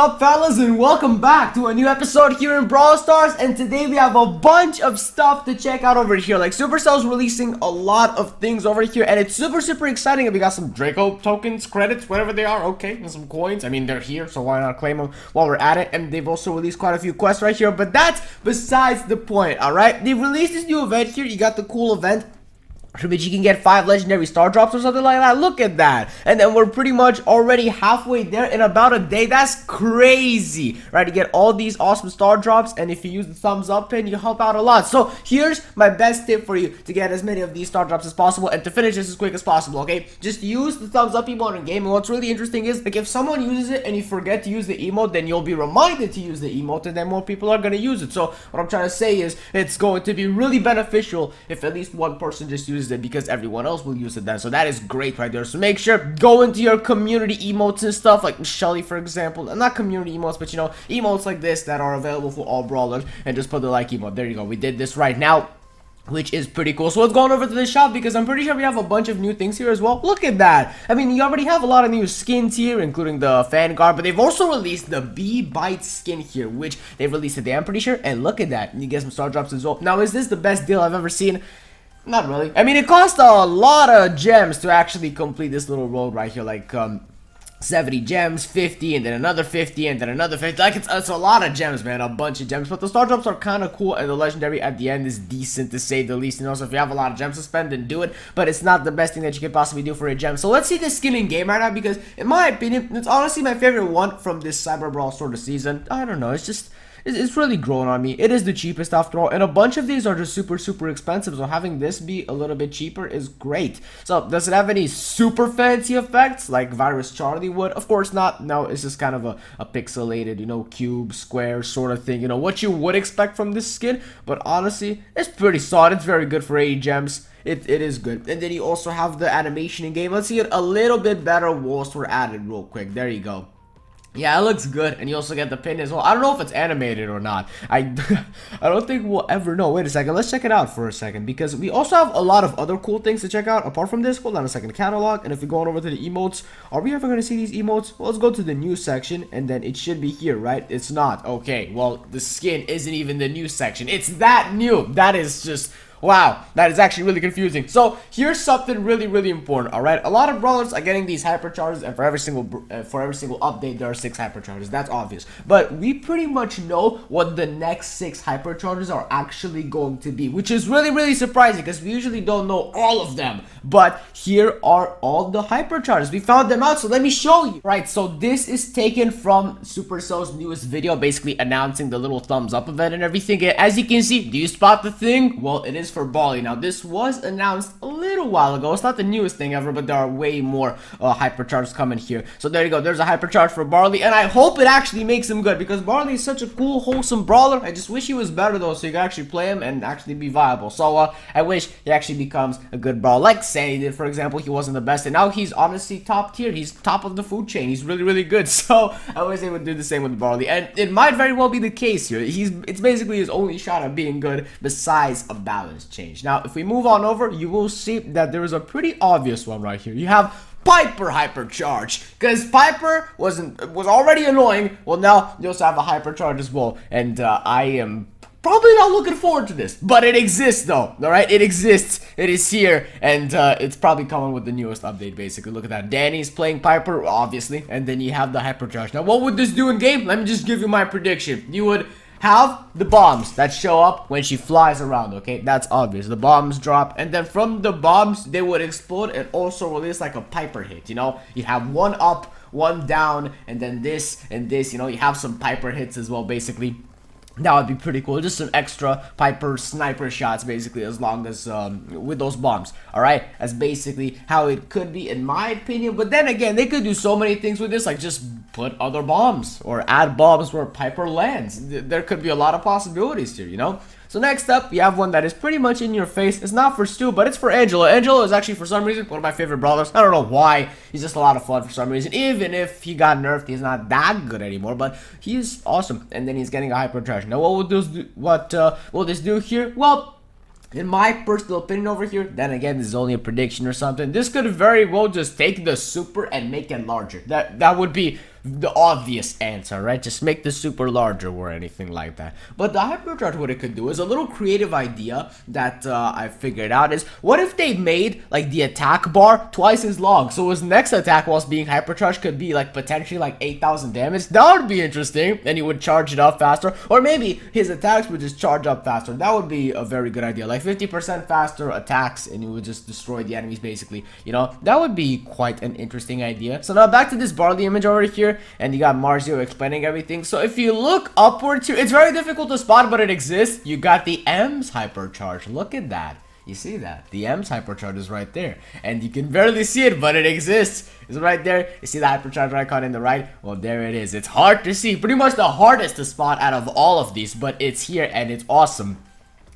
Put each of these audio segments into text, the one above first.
Up fellas, and welcome back to a new episode here in Brawl Stars. And today we have a bunch of stuff to check out over here. Like Supercell's releasing a lot of things over here, and it's super exciting. And we got some Draco tokens, credits, whatever they are, okay, and some coins. I mean, they're here, so why not claim them while we're at it? And they've also released quite a few quests right here, but that's besides the point. All right, they've released this new event here. You got the cool event which you can get 5 legendary star drops or something like that. Look at that. And then we're pretty much already halfway there in about a day. That's crazy, right? You get all these awesome star drops, and if you use the thumbs up pin, you help out a lot. So here's my best tip for you to get as many of these star drops as possible and to finish this as quick as possible, okay? Just use the thumbs up emote in game. And what's really interesting is, like, if someone uses it and you forget to use the emote, then you'll be reminded to use the emote, and then more people are going to use it. So what I'm trying to say is, it's going to be really beneficial if at least one person just uses it, because everyone else will use it then. So that is great right there. So make sure, go into your community emotes and stuff, like Shelly, for example. And not community emotes, but you know, emotes like this that are available for all brawlers, and just put the like emote. There you go. We did this right now, which is pretty cool. So let's go on over to the shop, because I'm pretty sure we have a bunch of new things here as well. Look at that. I mean, you already have a lot of new skins here, including the Vanguard, but they've also released the Bee Bite skin here, which they've released today, I'm pretty sure. And look at that. You get some star drops as well. Now, is this the best deal I've ever seen? Not really. I mean, it cost a lot of gems to actually complete this little road right here, like 70 gems, 50, and then another 50, and then another 50. Like, it's a lot of gems, man, a bunch of gems. But the star drops are kind of cool, and the legendary at the end is decent, to say the least. You know, so if you have a lot of gems to spend, then do it. But it's not the best thing that you could possibly do for a gem. So let's see the skin in game right now, because in my opinion, it's honestly my favorite one from this Cyber Brawl sort of season. I don't know, it's just, it's really growing on me. It is the cheapest after all, and a bunch of these are just super expensive, so having this be a little bit cheaper is great. So does it have any super fancy effects like Virus Charlie would? Of course not. No, it's just kind of a pixelated, you know, cube, square sort of thing, you know, what you would expect from this skin. But honestly, it's pretty solid. It's very good for 80 gems. It is good. And then you also have the animation in game. Let's see it a little bit better whilst we're at it real quick. There you go. Yeah, it looks good, and you also get the pin as well. I don't know if it's animated or not. I don't think we'll ever know. Wait a second, let's check it out for a second, because we also have a lot of other cool things to check out apart from this. Hold on a second, catalog, and if we go on over to the emotes, are we ever going to see these emotes? Well, let's go to the news section, and then it should be here, right? It's not. Okay, well, the skin isn't even the news section. It's that new. That is just... wow, that is actually really confusing. So here's something really important. All right, a lot of brawlers are getting these hypercharges, and for every single update there are 6 hypercharges. That's obvious, but we pretty much know what the next 6 hypercharges are actually going to be, which is really surprising, because we usually don't know all of them. But here are all the hypercharges. We found them out, so let me show you. Right, so this is taken from Supercell's newest video, basically announcing the little thumbs up event and everything. And as you can see, do you spot the thing? Well, it is for Bali. Now, this was announced a little while ago. It's not the newest thing ever, but there are way more hypercharges coming here. So there you go. There's a hypercharge for Barley, and I hope it actually makes him good, because Barley is such a cool, wholesome brawler. I just wish he was better though, so you can actually play him and actually be viable. So I wish he actually becomes a good brawler, like Sandy did, for example. He wasn't the best, and now he's honestly top tier. He's top of the food chain. He's really good. So I wish they would do the same with Barley, and it might very well be the case here. It's basically his only shot at being good, besides a balance change. Now, if we move on over, you will see that there is a pretty obvious one right here. You have Piper Hypercharge, because Piper was already annoying. Well, now you also have a Hypercharge as well, and I am probably not looking forward to this, but it exists though. All right, it exists. It is here, and it's probably coming with the newest update. Basically, look at that. Danny's playing Piper, obviously, and then you have the Hypercharge. Now, what would this do in game? Let me just give you my prediction. You would have the bombs that show up when she flies around, okay? That's obvious. The bombs drop, and then from the bombs, they would explode and also release like a Piper hit, you know? You have one up, one down, and then this and this, you know? You have some Piper hits as well, basically. That would be pretty cool. Just some extra Piper sniper shots, basically, as long as with those bombs. All right, that's basically how it could be, in my opinion. But then again, they could do so many things with this, like just put other bombs or add bombs where Piper lands. There could be a lot of possibilities here, you know. So next up, we have one that is pretty much in your face. It's not for Stu, but it's for Angelo. Angelo is actually, for some reason, one of my favorite brawlers. I don't know why. He's just a lot of fun for some reason. Even if he got nerfed, he's not that good anymore, but he's awesome. And then he's getting a hypercharge. Now, what will this do here? Well, in my personal opinion over here, then again, this is only a prediction or something, this could very well just take the super and make it larger. That would be the obvious answer, right? Just make the super larger or anything like that. But the Hypercharge, what it could do is a little creative idea that I figured out is, what if they made like the attack bar twice as long, so his next attack whilst being Hypercharged could be like potentially like 8,000 damage? That would be interesting, and he would charge it up faster, or maybe his attacks would just charge up faster. That would be a very good idea, like 50% faster attacks, and he would just destroy the enemies basically. You know, that would be quite an interesting idea. So now back to this Barley image over here, and you got Marzio explaining everything. So if you look upwards here, it's very difficult to spot, but it exists. You got the M's Hypercharge. Look at that. You see that? The M's Hypercharge is right there. And you can barely see it, but it exists. It's right there. You see the Hypercharge icon in the right? Well, there it is. It's hard to see. Pretty much the hardest to spot out of all of these, but it's here and it's awesome.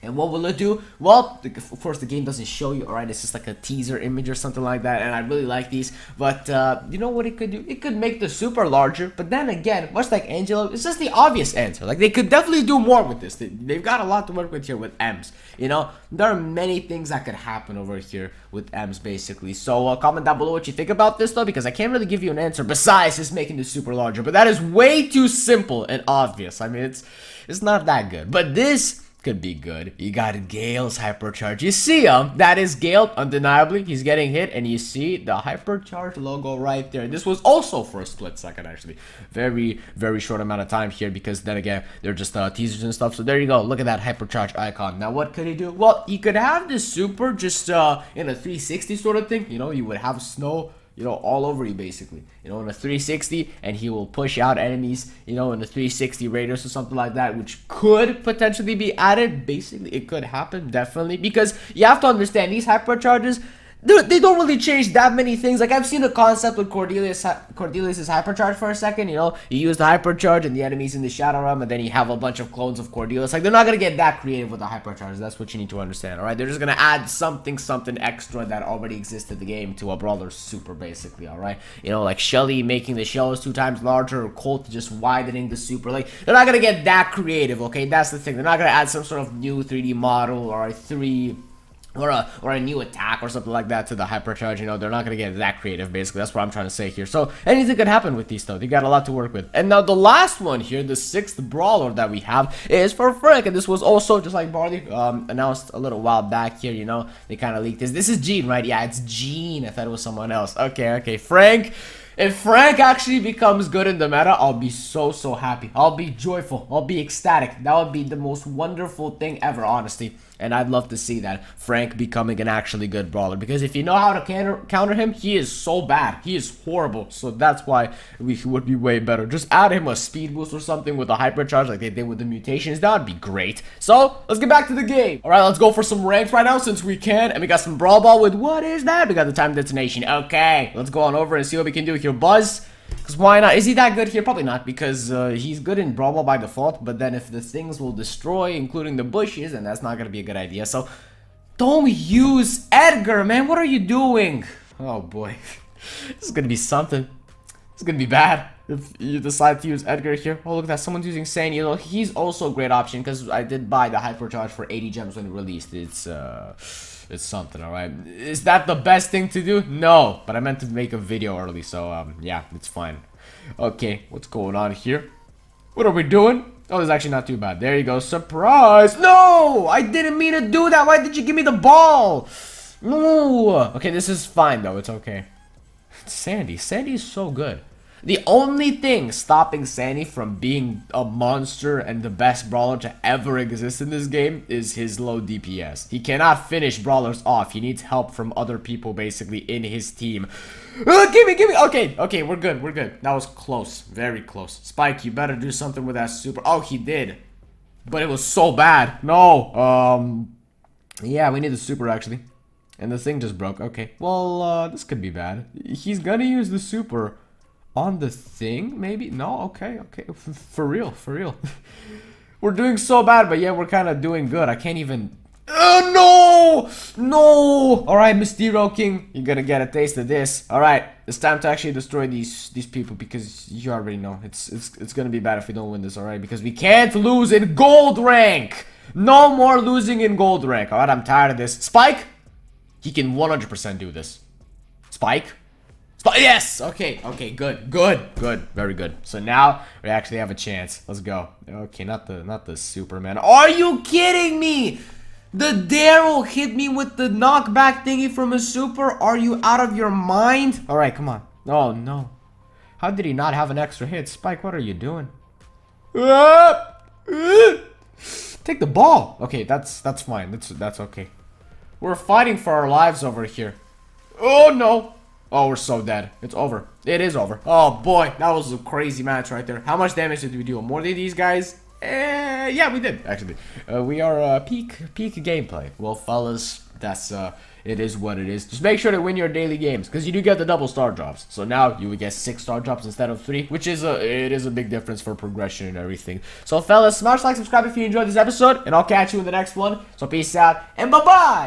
And what will it do? Well, of course, the game doesn't show you, alright? It's just like a teaser image or something like that, and I really like these. But, you know what it could do? It could make the super larger, but then again, much like Angelo, it's just the obvious answer. Like, they could definitely do more with this. They've got a lot to work with here with M's. You know, there are many things that could happen over here with M's, basically. So, comment down below what you think about this, though, because I can't really give you an answer besides just making the super larger. But that is way too simple and obvious. I mean, it's not that good. But this could be good. You got Gale's Hypercharge. You see him? That is Gale, undeniably. He's getting hit, and you see the Hypercharge logo right there. This was also for a split second, actually. Very, very short amount of time here, because then again, they're just teasers and stuff. So there you go. Look at that Hypercharge icon. Now, what could he do? Well, he could have this super just in a 360 sort of thing. You know, you would have snow, you know, all over you basically, you know, in a 360, and he will push out enemies, you know, in a 360 radius or something like that, which could potentially be added. Basically, it could happen, definitely, because you have to understand these Hypercharges, they don't really change that many things. Like, I've seen the concept with Cordelius's Hypercharge for a second, you know, you use the Hypercharge and the enemies in the Shadow Realm, and then you have a bunch of clones of Cordelius. Like, they're not gonna get that creative with the Hypercharge. That's what you need to understand, alright? They're just gonna add something extra that already exists in the game to a Brawler Super, basically, alright? You know, like Shelly making the shells 2 times larger, or Colt just widening the Super. Like, they're not gonna get that creative, okay? That's the thing. They're not gonna add some sort of new 3D model or or a new attack or something like that to the Hypercharge. You know, they're not gonna get that creative, basically. That's what I'm trying to say here. So anything could happen with these, though. They got a lot to work with. And now the last one here, the 6th Brawler that we have, is for Frank, and this was also just like Barley announced a little while back here. You know, they kind of leaked this. This is Gene, right? Yeah, it's Gene. I thought it was someone else. Okay, Frank. If Frank actually becomes good in the meta, I'll be so happy. I'll be joyful. I'll be ecstatic. That would be the most wonderful thing ever, honestly. And I'd love to see that, Frank becoming an actually good brawler. Because if you know how to counter him, he is so bad. He is horrible. So that's why we would be way better. Just add him a speed boost or something with a Hypercharge like they did with the mutations. That would be great. So, let's get back to the game. Alright, let's go for some ranks right now since we can. And we got some Brawl Ball with, what is that? We got the time detonation. Okay, let's go on over and see what we can do here. Buzz. Because why not? Is he that good here? Probably not, because he's good in Brawl Ball by default, but then if the things will destroy, including the bushes, then that's not going to be a good idea. So, don't use Edgar, man. What are you doing? Oh, boy. This is going to be something. It's going to be bad if you decide to use Edgar here. Oh, look at that. Someone's using Sane. You know, he's also a great option, because I did buy the Hypercharge for 80 gems when it released. It's something, alright? Is that the best thing to do? No, but I meant to make a video early, so, yeah, it's fine. Okay, what's going on here? What are we doing? Oh, it's actually not too bad. There you go. Surprise! No! I didn't mean to do that! Why did you give me the ball? No! Okay, this is fine, though. It's okay. Sandy. Sandy's so good. The only thing stopping Sandy from being a monster and the best brawler to ever exist in this game is his low DPS. He cannot finish brawlers off. He needs help from other people basically in his team. Give me. Okay, we're good. That was close. Very close. Spike, you better do something with that super. Oh, he did. But it was so bad. No. Yeah, we need the super actually. And the thing just broke. Okay. Well, this could be bad. He's gonna use the super on the thing, maybe? No? Okay. For real. We're doing so bad, but yeah, we're kind of doing good. I can't even... no! Alright, Mysterio King, you're gonna get a taste of this. Alright, it's time to actually destroy these people, because you already know. It's gonna be bad if we don't win this, alright? Because we can't lose in gold rank! No more losing in gold rank, alright? I'm tired of this. Spike? He can 100% do this. Spike? Yes! Okay, good. Very good. So now we actually have a chance. Let's go. Okay, not the Superman. Are you kidding me? The Daryl hit me with the knockback thingy from a super. Are you out of your mind? Alright, come on. Oh no. How did he not have an extra hit? Spike, what are you doing? Take the ball. Okay, that's fine. That's okay. We're fighting for our lives over here. Oh no. Oh, we're so dead. It's over. It is over. Oh boy, that was a crazy match right there. How much damage did we do? More than these guys? Yeah, we did actually. We are peak gameplay. Well, fellas, that's it is what it is. Just make sure to win your daily games, because you do get the double star drops. So now you would get 6 star drops instead of 3, which is it is a big difference for progression and everything. So fellas, smash like, subscribe if you enjoyed this episode, and I'll catch you in the next one. So peace out and bye bye.